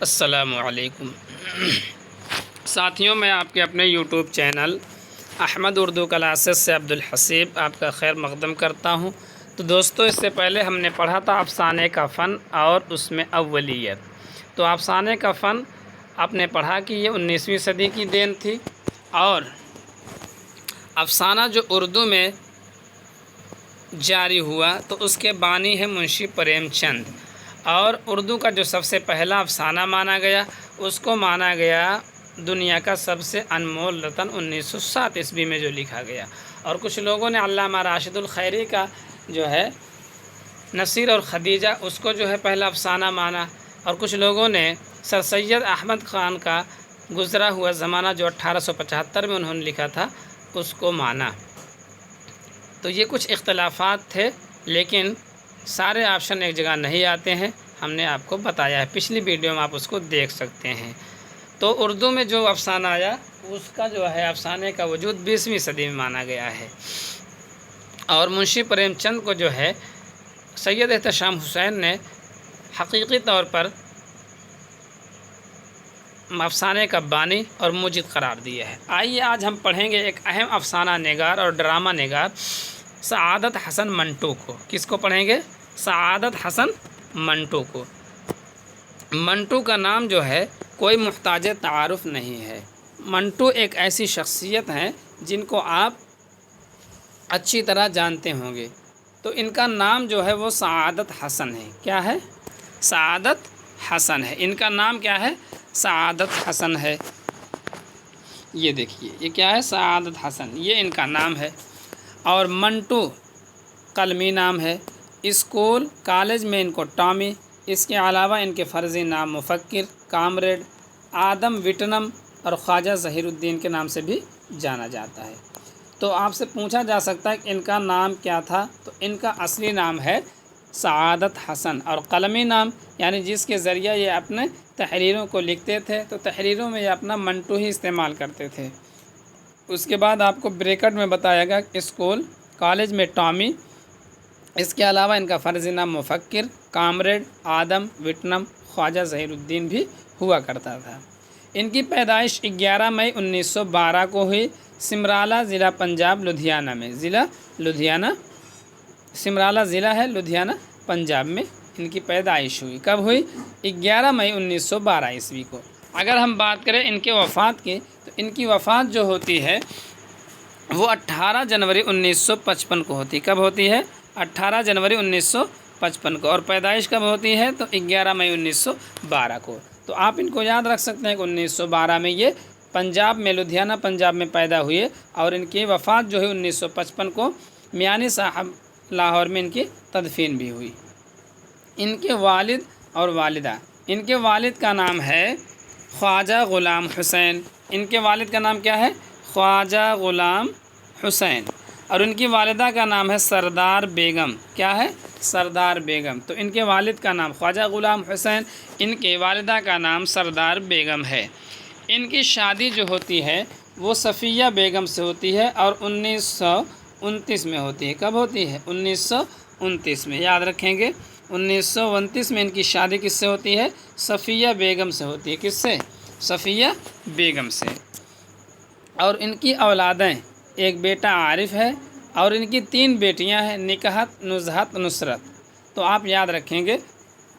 السلام علیکم ساتھیوں، میں آپ کے اپنے YouTube channel Ahmad Urdu classes سے عبدالحسیب آپ کا خیر مقدم کرتا ہوں۔ تو دوستو، اس سے پہلے ہم نے پڑھا تھا افسانے کا فن اور اس میں اولیت۔ تو افسانے کا فن آپ نے پڑھا کہ یہ 19ویں صدی کی دین تھی، اور افسانہ جو اردو میں جاری ہوا تو اس کے بانی ہے منشی پریم چند، اور اردو کا جو سب سے پہلا افسانہ مانا گیا اس کو مانا گیا دنیا کا سب سے انمول رتن 1907 عیسوی میں جو لکھا گیا۔ اور کچھ لوگوں نے علامہ راشد الخیری کا جو ہے نصیر اور خدیجہ اس کو جو ہے پہلا افسانہ مانا، اور کچھ لوگوں نے سر سید احمد خان کا گزرا ہوا زمانہ جو 1875 میں انہوں نے لکھا تھا اس کو مانا۔ تو یہ کچھ اختلافات تھے، لیکن سارے آپشن ایک جگہ نہیں آتے ہیں، ہم نے آپ کو بتایا ہے، پچھلی ویڈیو میں آپ اس کو دیکھ سکتے ہیں۔ تو اردو میں جو افسانہ آیا اس کا جو ہے افسانے کا وجود 20ویں صدی میں مانا گیا ہے، اور منشی پریم چند کو جو ہے سید احتشام حسین نے حقیقی طور پر افسانے کا بانی اور موجد قرار دیا ہے۔ آئیے آج ہم پڑھیں گے ایک اہم افسانہ نگار اور ڈرامہ نگار سعادت حسن منٹو کو۔ کس کو پڑھیں گے؟ سعادت حسن منٹو کو۔ منٹو کا نام جو ہے کوئی محتاج تعارف نہیں ہے۔ منٹو ایک ایسی شخصیت ہیں جن کو آپ اچھی طرح جانتے ہوں گے۔ تو ان کا نام جو ہے وہ سعادت حسن ہے۔ کیا ہے؟ سعادت حسن ہے۔ ان کا نام کیا ہے؟ سعادت حسن ہے۔ یہ دیکھیے، یہ کیا ہے؟ سعادت حسن، یہ ان کا نام ہے۔ اور منٹو قلمی نام ہے۔ اسکول کالج میں ان کو ٹامی، اس کے علاوہ ان کے فرضی نام مفکر، کامریڈ، آدم وٹنم اور خواجہ ظہیر الدین کے نام سے بھی جانا جاتا ہے۔ تو آپ سے پوچھا جا سکتا ہے کہ ان کا نام کیا تھا؟ تو ان کا اصلی نام ہے سعادت حسن، اور قلمی نام یعنی جس کے ذریعہ یہ اپنے تحریروں کو لکھتے تھے تو تحریروں میں یہ اپنا منٹو ہی استعمال کرتے تھے۔ اس کے بعد آپ کو بریکٹ میں بتایا گا کہ اسکول کالج میں ٹامی، اس کے علاوہ ان کا فرضی نام مفکر، کامریڈ، آدم وٹنم، خواجہ ظہیر الدین بھی ہوا کرتا تھا۔ ان کی پیدائش 11 مئی 1912 کو ہوئی سمرالہ ضلع پنجاب لدھیانہ میں۔ ضلع لدھیانہ، سمرالہ ضلع ہے، لدھیانہ پنجاب میں ان کی پیدائش ہوئی۔ کب ہوئی؟ 11 مئی 1912 عیسوی کو۔ اگر ہم بات کریں ان کے وفات کی تو ان کی وفات جو ہوتی ہے وہ 18 جنوری 1955 کو ہوتی ہے۔ کب ہوتی ہے؟ 18 جنوری 1955 کو۔ اور پیدائش کب ہوتی ہے؟ تو 11 مئی 1912 کو۔ تو آپ ان کو یاد رکھ سکتے ہیں کہ 1912 میں یہ پنجاب میں، لدھیانہ پنجاب میں پیدا ہوئے، اور ان کی وفات جو ہے 1955 کو میانی صاحب لاہور میں ان کی تدفین بھی ہوئی۔ ان کے والد اور والدہ، ان کے والد کا نام ہے خواجہ غلام حسین۔ ان کے والد کا نام کیا ہے؟ خواجہ غلام حسین۔ اور ان کی والدہ کا نام ہے سردار بیگم۔ کیا ہے؟ سردار بیگم۔ تو ان کے والد کا نام خواجہ غلام حسین، ان کے والدہ کا نام سردار بیگم ہے۔ ان کی شادی جو ہوتی ہے وہ صفیہ بیگم سے ہوتی ہے، اور 1929 میں ہوتی ہے۔ کب ہوتی ہے؟ 1929 میں، یاد رکھیں گے۔ 1929 میں ان کی شادی کس سے ہوتی ہے؟ صفیہ بیگم سے ہوتی ہے۔ کس سے؟ صفیہ بیگم سے۔ اور ان کی اولادیں، ایک بیٹا عارف ہے، اور ان کی 3 بیٹیاں ہیں، نکہت، نزہت، نصرت۔ تو آپ یاد رکھیں گے،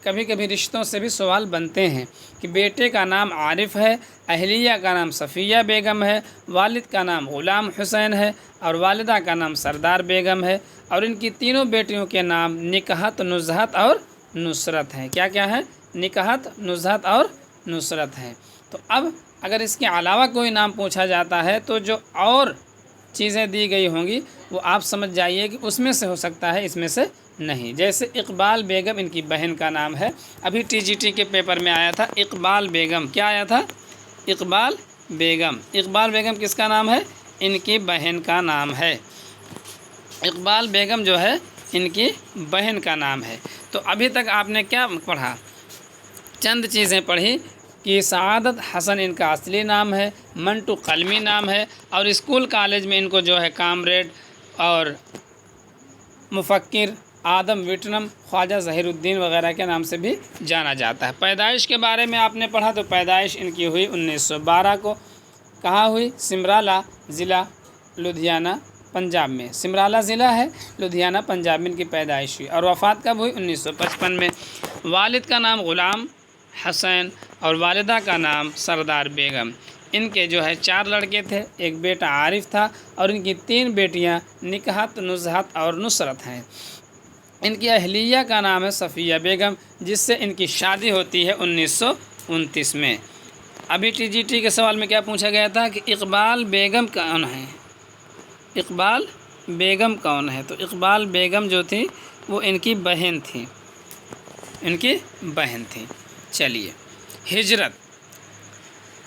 کبھی کبھی رشتوں سے بھی سوال بنتے ہیں کہ بیٹے کا نام عارف ہے، اہلیہ کا نام صفیہ بیگم ہے، والد کا نام غلام حسین ہے، اور والدہ کا نام سردار بیگم ہے، اور ان کی تینوں بیٹیوں کے نام نکہت، نزہت اور نصرت ہیں۔ کیا کیا ہے؟ نکہت، نزہت اور نصرت ہیں۔ تو اب اگر اس کے علاوہ کوئی نام پوچھا جاتا ہے تو جو اور چیزیں دی گئی ہوں گی وہ آپ سمجھ جائیے کہ اس میں سے ہو سکتا ہے، اس میں سے نہیں۔ جیسے اقبال بیگم ان کی بہن کا نام ہے، ابھی TGT کے پیپر میں آیا تھا اقبال بیگم۔ کیا آیا تھا؟ اقبال بیگم۔ اقبال بیگم کس کا نام ہے؟ ان کی بہن کا نام ہے۔ اقبال بیگم جو ہے ان کی بہن کا نام ہے۔ تو ابھی تک آپ نے کیا پڑھا؟ چند چیزیں پڑھی کہ سعادت حسن ان کا اصلی نام ہے، منٹو قلمی نام ہے، اور اسکول کالج میں ان کو جو ہے کامریڈ اور مفکر آدم وٹنم، خواجہ ظہیر الدین وغیرہ کے نام سے بھی جانا جاتا ہے۔ پیدائش کے بارے میں آپ نے پڑھا تو پیدائش ان کی ہوئی 1912 کو، کہاں ہوئی؟ سمرالہ ضلع لدھیانہ پنجاب میں، سمرالہ ضلع ہے لدھیانہ پنجاب میں ان کی پیدائش ہوئی، اور وفات کب ہوئی؟ 1955 میں۔ والد کا نام غلام حسین اور والدہ کا نام سردار بیگم۔ ان کے جو ہے 4 لڑکے تھے، ایک بیٹا عارف تھا، اور ان کی 3 بیٹیاں نکہت، نزہت اور نصرت ہیں۔ ان کی اہلیہ کا نام ہے صفیہ بیگم، جس سے ان کی شادی ہوتی ہے 1929 میں۔ ابھی ٹی جی ٹی کے سوال میں کیا پوچھا گیا تھا کہ اقبال بیگم کون ہے؟ اقبال بیگم کون ہے؟ تو اقبال بیگم جو تھی وہ ان کی بہن تھی، ان کی بہن تھی۔ چلیے، ہجرت،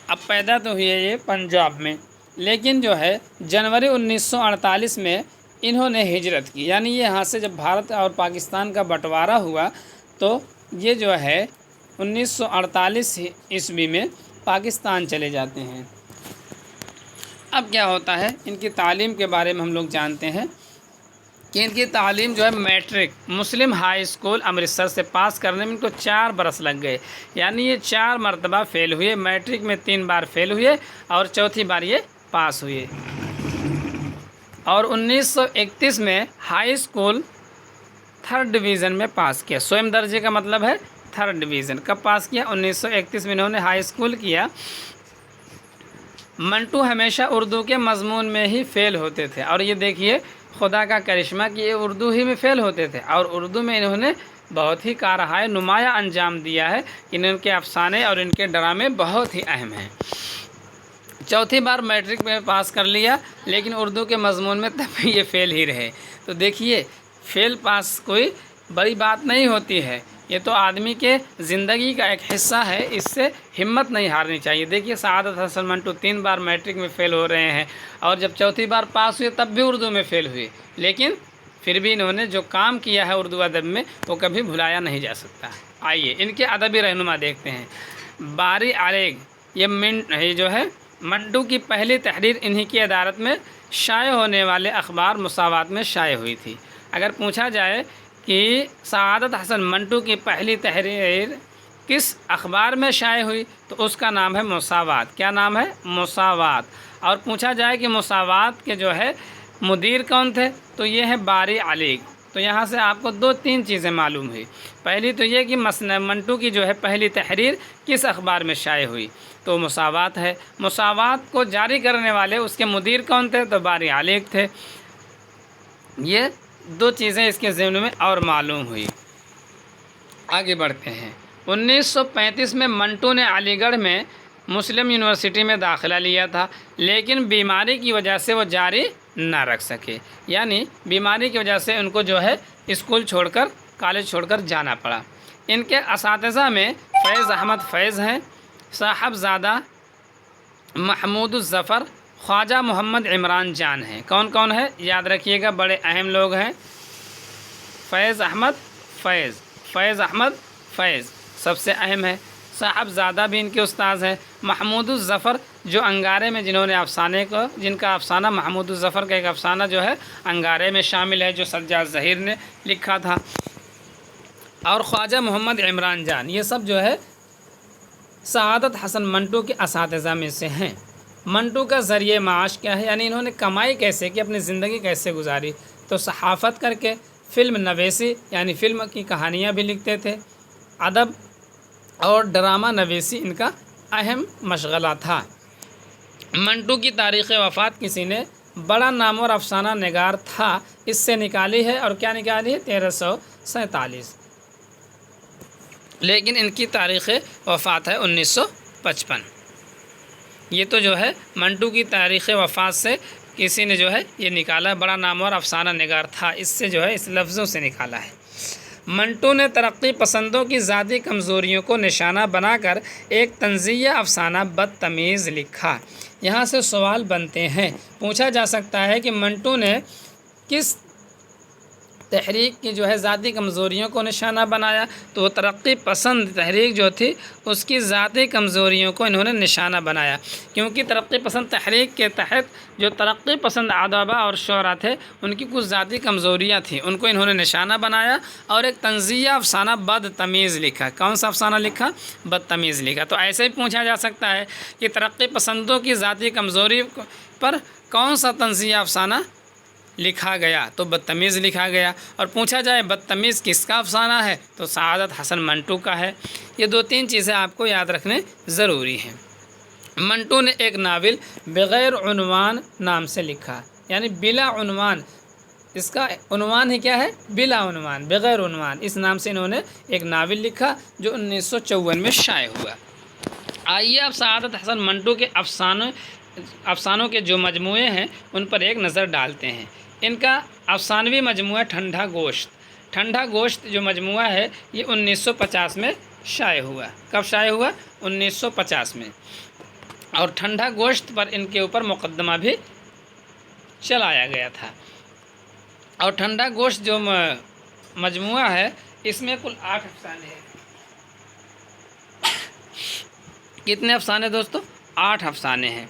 اب پیدا تو ہوئی ہے یہ پنجاب میں، لیکن جو ہے جنوری 1948 میں انہوں نے ہجرت کی، یعنی یہ یہاں سے جب بھارت اور پاکستان کا بٹوارا ہوا تو یہ جو ہے 1948 عیسوی میں پاکستان چلے جاتے ہیں۔ اب کیا ہوتا ہے، ان کی تعلیم کے بارے میں ہم لوگ جانتے ہیں کہ ان کی تعلیم جو ہے میٹرک مسلم ہائی اسکول امرتسر سے پاس کرنے میں ان کو 4 برس لگ گئے، یعنی یہ 4 مرتبہ فیل ہوئے، میٹرک میں 3 بار فیل ہوئے اور چوتھی بار یہ پاس ہوئے۔ اور 1931 میں ہائی اسکول 3rd ڈویژن میں پاس کیا، 100ویں درجے کا مطلب ہے 3rd ڈویژن۔ کب پاس کیا؟ 1931 میں انہوں نے ہائی اسکول کیا۔ منٹو ہمیشہ اردو کے مضمون میں ہی فیل ہوتے تھے، اور یہ دیکھیے خدا کا کرشمہ کہ یہ اردو ہی میں فیل ہوتے تھے، اور اردو میں انہوں نے بہت ہی کارہائے نمایاں انجام دیا ہے کہ ان کے افسانے اور ان کے ڈرامے بہت ہی اہم ہیں۔ چوتھی بار میٹرک میں پاس کر لیا، لیکن اردو کے مضمون میں تب بھی یہ فیل ہی رہے۔ تو دیکھیے فیل پاس کوئی بڑی بات نہیں ہوتی ہے، یہ تو آدمی کے زندگی کا ایک حصہ ہے، اس سے ہمت نہیں ہارنی چاہیے۔ دیکھیے سعادت حسن منٹو 3 بار میٹرک میں فیل ہو رہے ہیں، اور جب چوتھی بار پاس ہوئے تب بھی اردو میں فیل ہوئے، لیکن پھر بھی انہوں نے جو کام کیا ہے اردو ادب میں وہ کبھی بھلایا نہیں جا سکتا۔ آئیے ان کے ادبی رہنما دیکھتے ہیں۔ باری علیگ، یہ جو ہے منٹو کی پہلی تحریر انہی کی ادارت میں شائع ہونے والے اخبار مساوات میں شائع ہوئی تھی۔ اگر پوچھا جائے کہ سعادت حسن منٹو کی پہلی تحریر کس اخبار میں شائع ہوئی تو اس کا نام ہے مساوات۔ کیا نام ہے؟ مساوات۔ اور پوچھا جائے کہ مساوات کے جو ہے مدیر کون تھے تو یہ ہے باری علیگ۔ تو یہاں سے آپ کو 2-3 چیزیں معلوم ہوئی۔ پہلی تو یہ کہ منٹو کی جو ہے پہلی تحریر کس اخبار میں شائع ہوئی تو مساوات ہے۔ مساوات کو جاری کرنے والے اس کے مدیر کون تھے تو باری علیگ تھے۔ یہ 2 چیزیں اس کے ذہن میں اور معلوم ہوئی۔ آگے بڑھتے ہیں۔ 1935 میں منٹو نے علی گڑھ میں مسلم یونیورسٹی میں داخلہ لیا تھا، لیکن بیماری کی وجہ سے وہ جاری نہ رکھ سکے، یعنی بیماری کی وجہ سے ان کو جو ہے اسکول چھوڑ کر، کالج چھوڑ کر جانا پڑا۔ ان کے اساتذہ میں فیض احمد فیض ہیں، صاحبزادہ محمود الظفر، خواجہ محمد عمران جان ہیں۔ کون کون ہے یاد رکھیے گا، بڑے اہم لوگ ہیں۔ فیض احمد فیض، فیض احمد فیض سب سے اہم ہے۔ صاحبزادہ بھی ان کے استاذ ہیں۔ محمود الظفر جو انگارے میں جنہوں نے افسانے کو، جن کا افسانہ محمود الظفر کا ایک افسانہ جو ہے انگارے میں شامل ہے جو سجاد ظہیر نے لکھا تھا، اور خواجہ محمد عمران جان، یہ سب جو ہے سعادت حسن منٹو کے اساتذہ میں سے ہیں۔ منٹو کا ذریعہ معاش کیا ہے، یعنی انہوں نے کمائی کیسے کی، اپنی زندگی کیسے گزاری، تو صحافت کر کے، فلم نویسی یعنی فلم کی کہانیاں بھی لکھتے تھے، ادب اور ڈرامہ نویسی ان کا اہم مشغلہ تھا۔ منٹو کی تاریخ وفات کسی نے بڑا نامور افسانہ نگار تھا اس سے نکالی ہے، اور کیا نکالی ہے؟ 1347، لیکن ان کی تاریخ وفات ہے 1955۔ یہ تو جو ہے منٹو کی تاریخ وفات سے کسی نے جو ہے یہ نکالا، بڑا نامور افسانہ نگار تھا، اس سے جو ہے اس لفظوں سے نکالا ہے۔ منٹو نے ترقی پسندوں کی ذاتی کمزوریوں کو نشانہ بنا کر ایک طنزیہ افسانہ بدتمیز لکھا۔ یہاں سے سوال بنتے ہیں، پوچھا جا سکتا ہے کہ منٹو نے کس تحریک کی جو ہے ذاتی کمزوریوں کو نشانہ بنایا، تو وہ ترقی پسند تحریک جو تھی اس کی ذاتی کمزوریوں کو انہوں نے نشانہ بنایا، کیونکہ ترقی پسند تحریک کے تحت جو ترقی پسند ادبا اور شعراء تھے ان کی کچھ ذاتی کمزوریاں تھیں، ان کو انہوں نے نشانہ بنایا اور ایک طنزیہ افسانہ بدتمیز لکھا۔ کون سا افسانہ لکھا؟ بدتمیز لکھا۔ تو ایسے ہی پوچھا جا سکتا ہے کہ ترقی پسندوں کی ذاتی کمزوری پر کون سا طنزیہ افسانہ لکھا گیا؟ تو بدتمیز لکھا گیا۔ اور پوچھا جائے بدتمیز کس کا افسانہ ہے؟ تو سعادت حسن منٹو کا ہے۔ یہ 2-3 چیزیں آپ کو یاد رکھنے ضروری ہیں۔ منٹو نے ایک ناول بغیر عنوان نام سے لکھا، یعنی بلا عنوان، اس کا عنوان ہی کیا ہے؟ بلا عنوان، بغیر عنوان، اس نام سے انہوں نے ایک ناول لکھا جو 1954 میں شائع ہوا۔ آئیے اب سعادت حسن منٹو کے افسانوں کے جو مجموعے ہیں ان پر ایک نظر ڈالتے ہیں۔ ان کا افسانوی مجموعہ ٹھنڈا گوشت، ٹھنڈا گوشت جو مجموعہ ہے یہ 1950 میں شائع ہوا۔ کب شائع ہوا؟ 1950 میں۔ اور ٹھنڈا گوشت پر ان کے اوپر مقدمہ بھی چلایا گیا تھا۔ اور ٹھنڈا گوشت جو مجموعہ ہے اس میں کل 8 افسانے ہیں۔ کتنے افسانے دوستو؟ 8 افسانے ہیں۔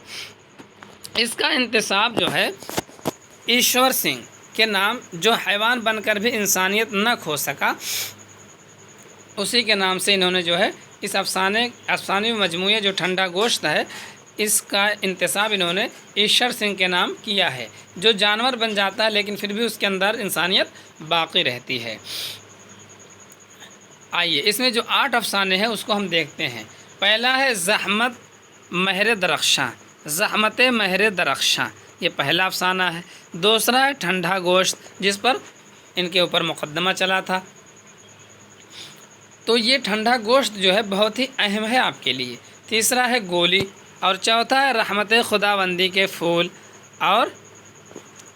اس کا انتساب جو ہے ایشور سنگھ کے نام، جو حیوان بن کر بھی انسانیت نہ کھو سکا، اسی کے نام سے انہوں نے جو ہے اس افسانوی مجموعے جو ٹھنڈا گوشت ہے اس کا انتساب انہوں نے ایشور سنگھ کے نام کیا ہے، جو جانور بن جاتا ہے لیکن پھر بھی اس کے اندر انسانیت باقی رہتی ہے۔ آئیے اس میں جو 8 افسانے ہیں اس کو ہم دیکھتے ہیں۔ پہلا ہے زحمت مہر درخشاں، زحمت مہر درخشاں، یہ پہلا افسانہ ہے۔ دوسرا ہے ٹھنڈا گوشت، جس پر ان کے اوپر مقدمہ چلا تھا۔ تو یہ ٹھنڈا گوشت جو ہے بہت ہی اہم ہے آپ کے لیے۔ تیسرا ہے گولی، اور چوتھا ہے رحمت خداوندی کے پھول، اور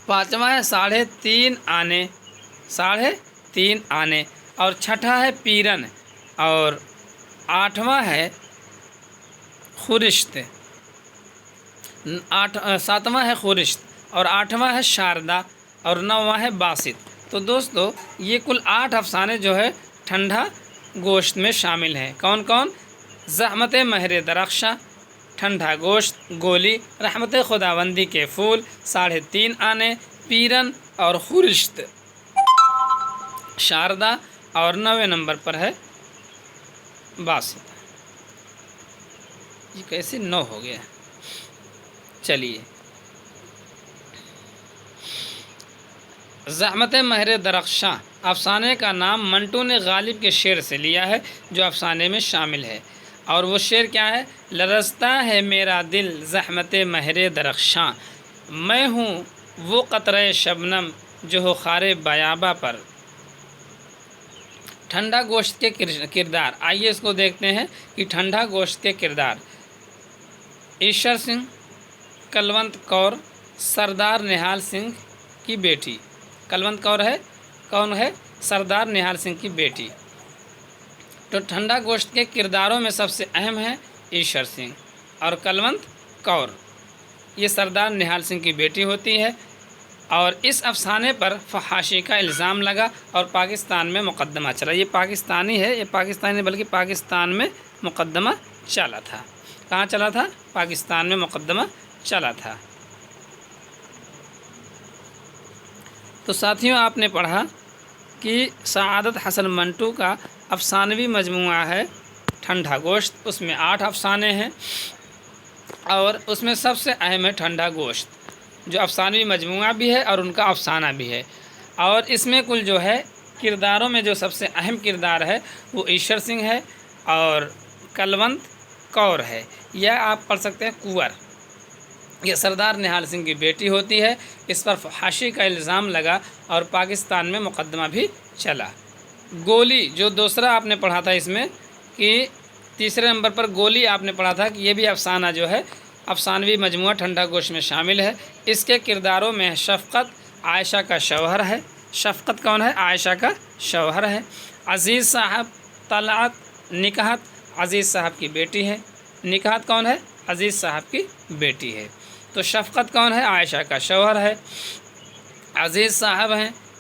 پانچواں ہے 3.5 آنے، 3.5 آنے، اور چھٹا ہے پیرن، اور آٹھواں ہے خورشت، ساتواں ہے خورشت، اور آٹھواں ہے شاردا، اور نوواں ہے باسط۔ تو دوستو یہ کل 8 افسانے جو ہے ٹھنڈا گوشت میں شامل ہیں۔ کون کون؟ زحمت مہر درخشاں، ٹھنڈا گوشت، گولی، رحمت خداوندی کے پھول، 3.5 آنے، پیرن اور خورشت، شاردا، اور 9ویں نمبر پر ہے باسط۔ یہ کیسے 9 ہو گیا؟ چلیے، زحمت مہر درخشاں افسانے کا نام منٹو نے غالب کے شعر سے لیا ہے جو افسانے میں شامل ہے، اور وہ شعر کیا ہے؟ لرزتا ہے میرا دل زحمت مہر درخشاں، میں ہوں وہ قطرہ شبنم جو ہو خار بیاباں پر۔ ٹھنڈا گوشت کے کردار، آئیے اس کو دیکھتے ہیں کہ ٹھنڈا گوشت کے کردار۔ ایشور سنگھ، کلونت کور، سردار نہال سنگھ کی بیٹی۔ کلونت کور ہے کون ہے؟ سردار نہال سنگھ کی بیٹی۔ تو ٹھنڈا گوشت کے کرداروں میں سب سے اہم ہے ایشور سنگھ اور کلونت کور، یہ سردار نہال سنگھ کی بیٹی ہوتی ہے۔ اور اس افسانے پر فحاشی کا الزام لگا اور پاکستان میں مقدمہ چلا۔ یہ پاکستانی ہے، یہ پاکستانی بلکہ پاکستان میں مقدمہ چلا تھا۔ کہاں چلا تھا؟ پاکستان میں مقدمہ چلا تھا۔ تو ساتھیوں آپ نے پڑھا کہ سعادت حسن منٹو کا افسانوی مجموعہ ہے ٹھنڈا گوشت، اس میں 8 افسانے ہیں، اور اس میں سب سے اہم ہے ٹھنڈا گوشت جو افسانوی مجموعہ بھی ہے اور ان کا افسانہ بھی ہے۔ اور اس میں کل جو ہے کرداروں میں جو سب سے اہم کردار ہے وہ ایشور سنگھ ہے اور کلونت کور ہے، یا آپ پڑھ سکتے ہیں کنور، یہ سردار نہال سنگھ کی بیٹی ہوتی ہے۔ اس پر فحاشی کا الزام لگا اور پاکستان میں مقدمہ بھی چلا۔ گولی جو دوسرا آپ نے پڑھا تھا اس میں کہ تیسرے نمبر پر گولی آپ نے پڑھا تھا کہ یہ بھی افسانہ جو ہے افسانوی مجموعہ ٹھنڈا گوشت میں شامل ہے۔ اس کے کرداروں میں شفقت عائشہ کا شوہر ہے۔ شفقت کون ہے؟ عائشہ کا شوہر ہے۔ عزیز صاحب طلعت نکہت عزیز صاحب کی بیٹی ہے۔ نکہت کون ہے؟ عزیز صاحب کی بیٹی ہے۔ تو شفقت کون ہے؟ عائشہ کا شوہر ہے۔ عزیز صاحب ہیں،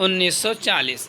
1940।